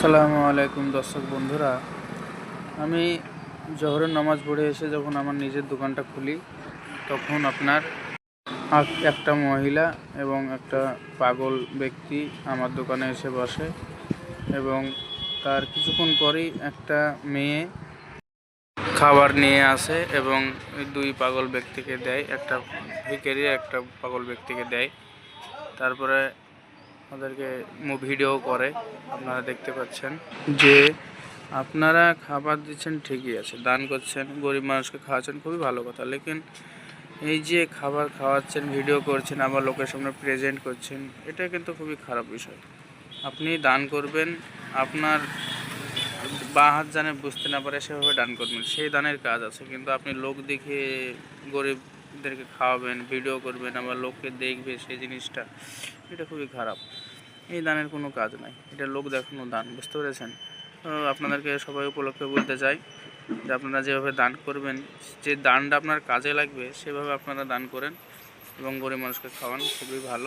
আসসালামু আলাইকুম দর্শক বন্ধুরা, আমি জোহরের নামাজ পড়ে এসে যখন আমার নিজের দোকানটা খুলি, তখন আপনার একটা মহিলা এবং একটা পাগল ব্যক্তি আমার দোকানে এসে বসে এবং তার কিছুক্ষণ পরেই একটা মেয়ে খাবার নিয়ে আসে এবং ওই দুই পাগল ব্যক্তিকে দেয়, একটা ভিখারি একটা পাগল ব্যক্তিকে দেয়। তারপরে ওদেরকে ভিডিও করে। আপনারা দেখতে পাচ্ছেন যে আপনারা খাবার দিচ্ছেন ঠিকই আছে, দান করছেন, গরিব মানুষকে খাওয়াচ্ছেন, খুবই ভালো কথা। লেকিন এই যে খাবার খাওয়াচ্ছেন, ভিডিও করছেন, আবার লোকের সামনে প্রেজেন্ট করছেন, এটা কিন্তু খুবই খারাপ বিষয়। আপনি দান করবেন, আপনার বা হাত জানে বুঝতে না পারে সেভাবে দান করবেন, সেই দানের কাজ আছে। কিন্তু আপনি লোক দেখে গরিবদেরকে খাওয়াবেন, ভিডিও করবেন, আবার লোককে দেখবে সেই জিনিসটা, এটা খুবই খারাপ। এই দানের কোনো কাজ নাই, এটা লোক দেখানো দান, বুঝতে পেরেছেন? তো আপনাদেরকে সবাই উপলক্ষে বলতে চাই যে আপনারা যেভাবে দান করবেন, যে দানটা আপনার কাজে লাগবে সেভাবে আপনারা দান করেন এবং গরিব মানুষকে খাওয়ান, খুবই ভালো।